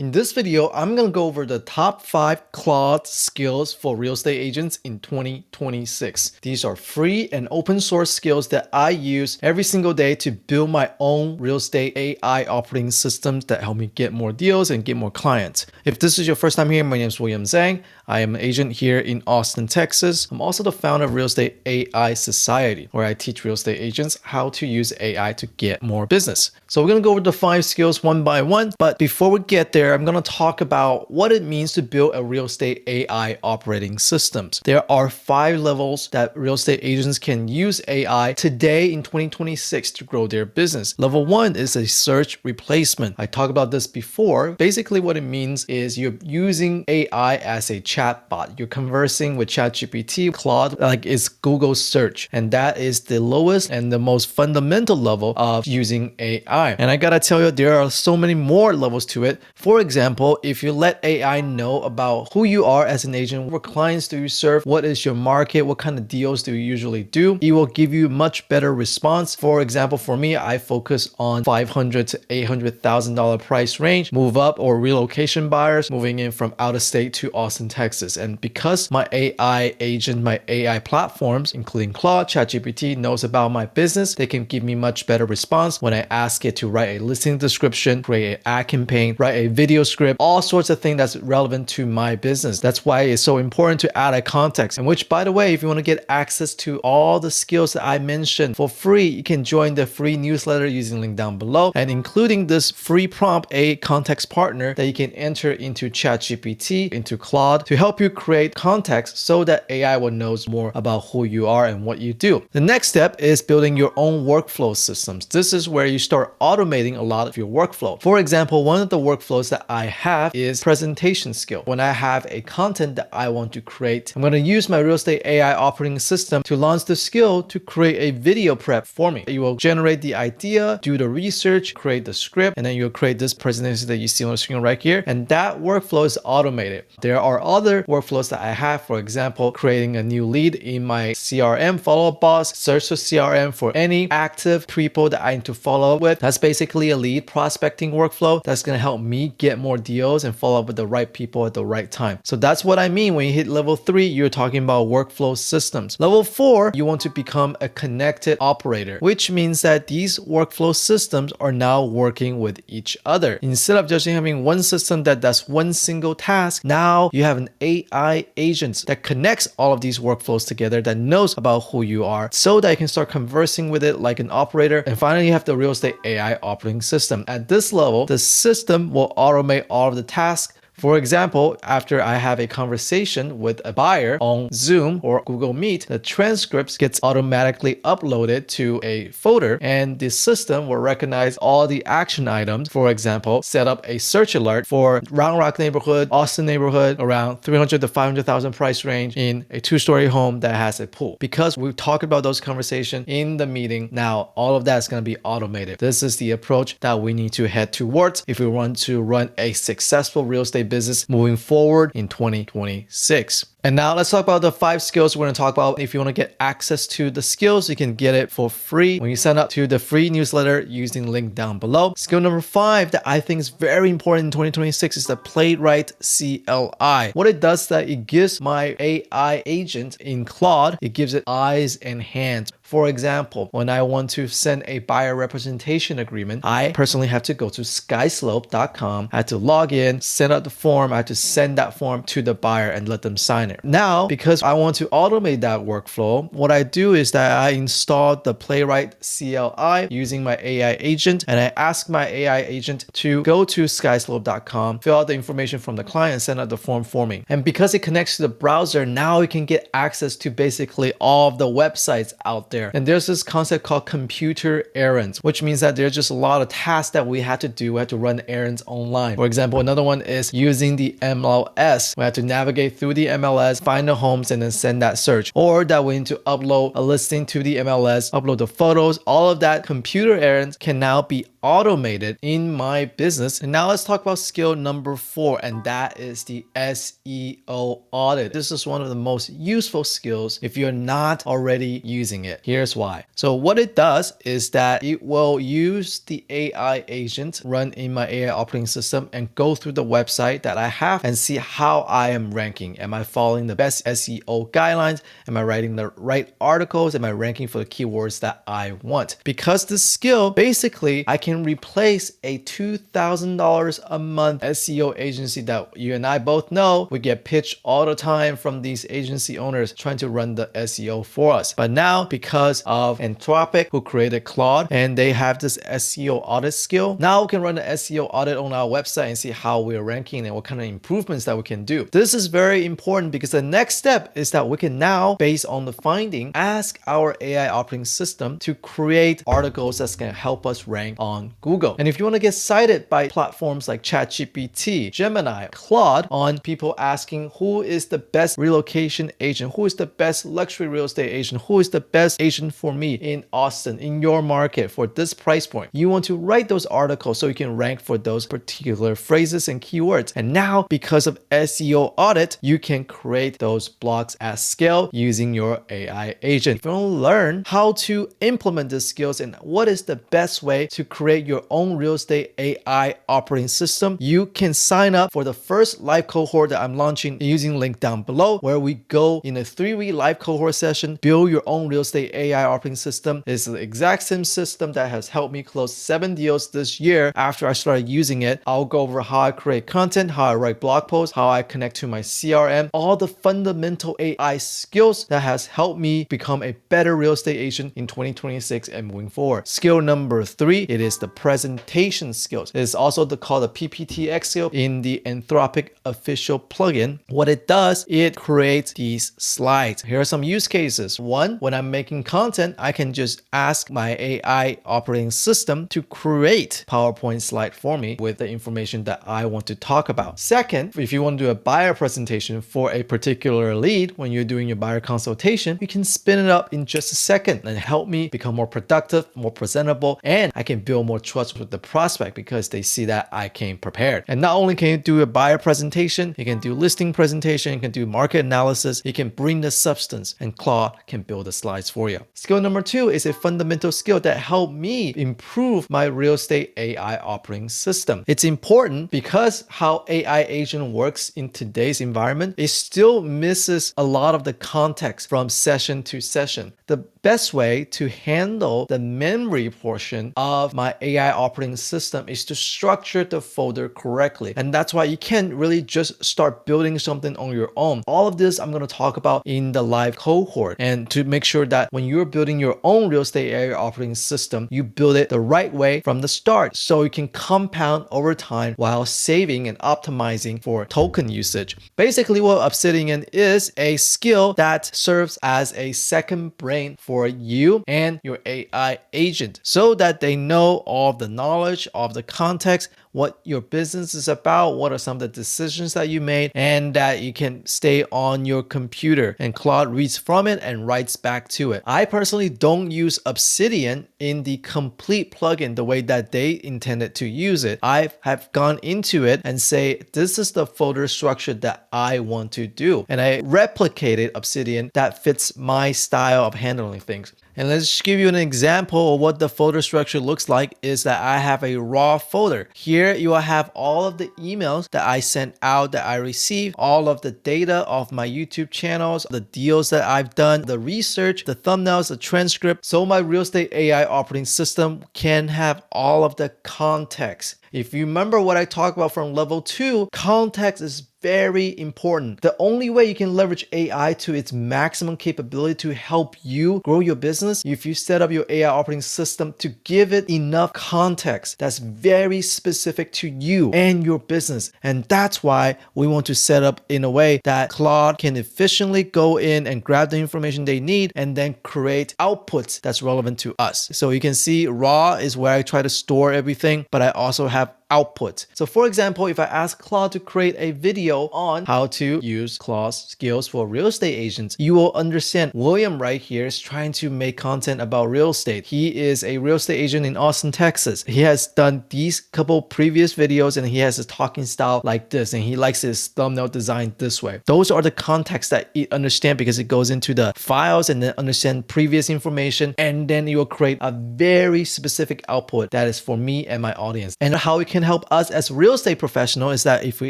In this video, I'm going to go over the top 5 Claude skills for real estate agents in 2026. These are free and open source skills that I use every single day to build my own real estate AI operating systems that help me get more deals and get more clients. If this is your first time here, my name is William Zhang. I am an agent here in Austin, Texas. I'm also the founder of Real Estate AI Society, where I teach real estate agents how to use AI to get more business. So we're going to go over the 5 skills one by one. But before we get there, I'm going to talk about what it means to build a real estate AI operating systems. There are 5 levels that real estate agents can use AI today in 2026 to grow their business. Level 1 is a search replacement. I talked about this before. Basically, what it means is you're using AI as a chatbot. You're conversing with ChatGPT, Claude, like it's Google search. And that is the lowest and the most fundamental level of using AI. And I gotta tell you, there are so many more levels to it. For example, if you let AI know about who you are as an agent, what clients do you serve, what is your market, what kind of deals do you usually do, it will give you much better response. For example, for me, I focus on $500,000 to $800,000 price range, move up or relocation buyers moving in from out of state to Austin, Texas. And because my AI agent, my AI platforms, including Claude, ChatGPT, knows about my business, they can give me much better response when I ask it to write a listing description, create an ad campaign, write a video script, all sorts of things that's relevant to my business. That's why it's so important to add a context. And which, by the way, if you want to get access to all the skills that I mentioned for free, you can join the free newsletter using the link down below, and including this free prompt, a context partner that you can enter into ChatGPT, into Claude to help you create context so that AI will know more about who you are and what you do. The next step is building your own workflow systems. This is where you start automating a lot of your workflow. For example, one of the workflows that I have is presentation skill. When I have a content that I want to create, I'm going to use my real estate AI operating system to launch the skill to create a video prep for me. You will generate the idea, do the research, create the script, and then you'll create this presentation that you see on the screen right here. And that workflow is automated. There are other workflows that I have, for example, creating a new lead in my CRM, follow-up boss, search the CRM for any active people that I need to follow up with. That's basically a lead prospecting workflow that's going to help me get more deals and follow up with the right people at the right time. So that's what I mean when you hit level 3, you're talking about workflow systems. Level 4, you want to become a connected operator, which means that these workflow systems are now working with each other. Instead of just having one system that does one single task, now you have an AI agent that connects all of these workflows together, that knows about who you are, so that you can start conversing with it like an operator. And finally, you have the real estate AI operating system. At this level, the system will automate all of the tasks. For example, after I have a conversation with a buyer on Zoom or Google Meet, the transcripts gets automatically uploaded to a folder, and the system will recognize all the action items. For example, set up a search alert for Round Rock neighborhood, Austin neighborhood, around 300 to 500,000 price range in a 2-story home that has a pool. Because we've talked about those conversations in the meeting, now all of that is going to be automated. This is the approach that we need to head towards if we want to run a successful real estate business moving forward in 2026. And now let's talk about the 5 skills we're going to talk about. If you want to get access to the skills, you can get it for free when you sign up to the free newsletter using the link down below. Skill number 5 that I think is very important in 2026 is the playwright-cli. What it does is that it gives my AI agent in Claude, it gives it eyes and hands. For example, when I want to send a buyer representation agreement, I personally have to go to skyslope.com. I have to log in, send out the form. I have to send that form to the buyer and let them sign it. Now, because I want to automate that workflow, what I do is that I install the playwright-cli using my AI agent, and I ask my AI agent to go to skyslope.com, fill out the information from the client, and send out the form for me. And because it connects to the browser, now you can get access to basically all of the websites out there. And there's this concept called computer errands, which means that there's just a lot of tasks that we had to do. We had to run errands online. For example, another one is using the MLS. We had to navigate through the MLS, find the homes, and then send that search. Or that we need to upload a listing to the MLS, upload the photos. All of that computer errands can now be automated in my business. And now let's talk about skill number 4, and that is the SEO audit. This is one of the most useful skills if you're not already using it. Here's why. So what it does is that it will use the AI agent run in my AI operating system and go through the website that I have and see how I am ranking. Am I following the best SEO guidelines? Am I writing the right articles? Am I ranking for the keywords that I want? Because this skill, basically, I can replace a $2,000 a month SEO agency that you and I both know we get pitched all the time from these agency owners trying to run the SEO for us. But now, because of Anthropic, who created Claude, and they have this SEO audit skill, now we can run the SEO audit on our website and see how we're ranking and what kind of improvements that we can do. This is very important because the next step is that we can now, based on the finding, ask our AI operating system to create articles that's going to help us rank on Google. And if you want to get cited by platforms like ChatGPT, Gemini, Claude, on people asking who is the best relocation agent, who is the best luxury real estate agent, who is the best agent for me in Austin, in your market for this price point, you want to write those articles so you can rank for those particular phrases and keywords. And now, because of SEO audit, you can create those blogs at scale using your AI agent. If you want to learn how to implement these skills and what is the best way to create your own real estate AI operating system, you can sign up for the first live cohort that I'm launching using link down below, where we go in a 3-week live cohort session, build your own real estate AI operating system. It's the exact same system that has helped me close 7 deals this year after I started using it. I'll go over how I create content, how I write blog posts, how I connect to my CRM, all the fundamental AI skills that has helped me become a better real estate agent in 2026 and moving forward. Skill number 3, it is the presentation skills. It is also called the PPTX skill in the Anthropic official plugin. What it does, it creates these slides. Here are some use cases. One, when I'm making content, I can just ask my AI operating system to create PowerPoint slide for me with the information that I want to talk about. Second, if you want to do a buyer presentation for a particular lead, when you're doing your buyer consultation, you can spin it up in just a second and help me become more productive, more presentable, and I can build more trust with the prospect because they see that I came prepared. And not only can you do a buyer presentation, you can do listing presentation, you can do market analysis, you can bring the substance, and Claude can build the slides for you. Skill number 2 is a fundamental skill that helped me improve my real estate AI operating system. It's important because how AI agent works in today's environment, it still misses a lot of the context from session to session. The best way to handle the memory portion of my AI operating system is to structure the folder correctly. And that's why you can't really just start building something on your own. All of this I'm going to talk about in the live cohort, and to make sure that when you're building your own real estate AI operating system, you build it the right way from the start so you can compound over time while saving and optimizing for token usage. Basically, what Obsidian is a skill that serves as a second brain for you and your AI agent so that they know all of the knowledge, all of the context, what your business is about, what are some of the decisions that you made, and that you can stay on your computer and Claude reads from it and writes back to it. I personally don't use Obsidian in the complete plugin the way that they intended to use it. I have gone into it and say, this is the folder structure that I want to do. And I replicated Obsidian that fits my style of handling things. And let's just give you an example of what the folder structure looks like is that I have a raw folder. Here you will have all of the emails that I sent out that I received, all of the data of my YouTube channels, the deals that I've done, the research, the thumbnails, the transcript. So my real estate AI operating system can have all of the context. If you remember what I talked about from level 2, context is very important. The only way you can leverage AI to its maximum capability to help you grow your business, if you set up your AI operating system to give it enough context that's very specific to you and your business. And that's why we want to set up in a way that Claude can efficiently go in and grab the information they need and then create outputs that's relevant to us. So you can see raw is where I try to store everything, but I also have output. So for example, if I ask Claude to create a video on how to use Claude Skills for real estate agents, you will understand William right here is trying to make content about real estate. He is a real estate agent in Austin, Texas. He has done these couple previous videos and he has a talking style like this, and he likes his thumbnail design this way. Those are the contexts that it understands because it goes into the files and then understand previous information, and then it will create a very specific output that is for me and my audience. And how it can help us as real estate professionals is that if we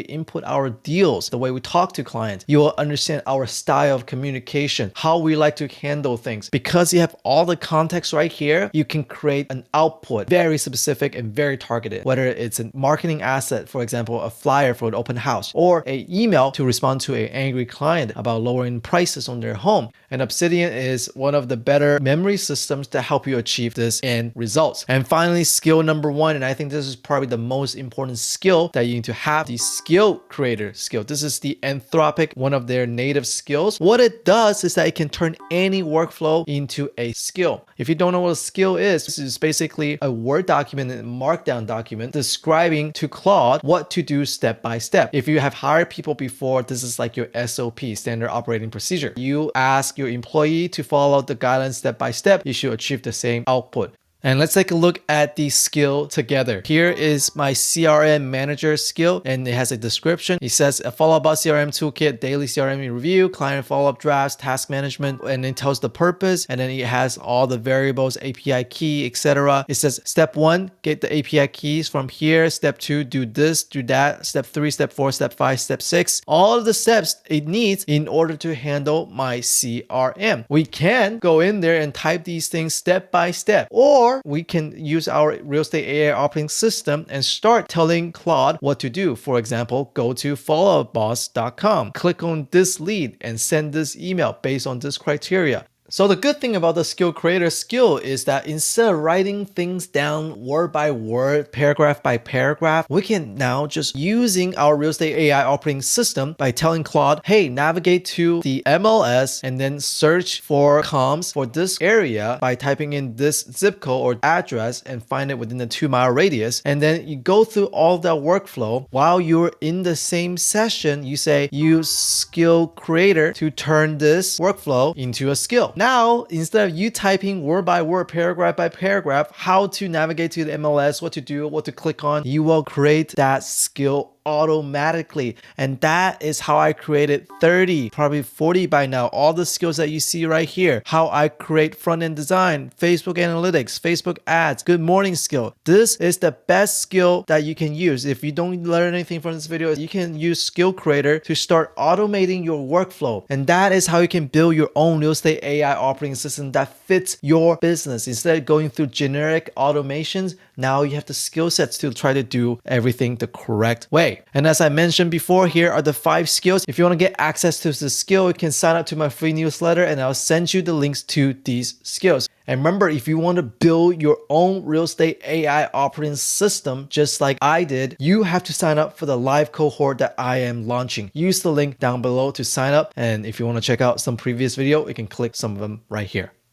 input our deals, the way we talk to clients, you will understand our style of communication, how we like to handle things. Because you have all the context right here, you can create an output very specific and very targeted, whether it's a marketing asset, for example, a flyer for an open house, or an email to respond to an angry client about lowering prices on their home. And Obsidian is one of the better memory systems to help you achieve this end results. And finally, skill number one, and I think this is probably the most important skill that you need to have, the skill creator skill. This is the Anthropic, one of their native skills. What it does is that it can turn any workflow into a skill. If you don't know what a skill is, this is basically a Word document and markdown document describing to Claude what to do step by step. If you have hired people before, this is like your SOP, standard operating procedure. You ask your employee to follow the guidelines step by step, you should achieve the same output. And let's take a look at the skill together. Here is my CRM manager skill, and it has a description. It says a follow about CRM toolkit, daily CRM review, client follow-up drafts, task management, and it tells the purpose. And then it has all the variables, API key, etc. It says step 1, get the API keys from here. Step 2, do this, do that. Step 3, step 4, step 5, step 6. All of the steps it needs in order to handle my CRM. We can go in there and type these things step by step, or we can use our real estate AI operating system and start telling Claude what to do. For example, go to followupboss.com, click on this lead and send this email based on this criteria. So the good thing about the skill creator skill is that instead of writing things down word by word, paragraph by paragraph, we can now just using our real estate AI operating system by telling Claude, hey, navigate to the MLS and then search for comms for this area by typing in this zip code or address and find it within the 2-mile radius. And then you go through all that workflow. While you're in the same session, you say, use skill creator to turn this workflow into a skill. Now, instead of you typing word by word, paragraph by paragraph, how to navigate to the MLS, what to do, what to click on, you will create that skill automatically. And that is how I created 30, probably 40 by now, all the skills that you see right here. How I create front-end design, Facebook analytics, Facebook ads, good morning skill. This is the best skill that you can use. If you don't learn anything from this video, you can use Skill Creator to start automating your workflow. And that is how you can build your own real estate AI operating system that fits your business. Instead of going through generic automations, now you have the skill sets to try to do everything the correct way. And as I mentioned before, here are the 5 skills. If you want to get access to this skill, you can sign up to my free newsletter and I'll send you the links to these skills. And remember, if you want to build your own real estate AI operating system, just like I did, you have to sign up for the live cohort that I am launching. Use the link down below to sign up. And if you want to check out some previous video, you can click some of them right here.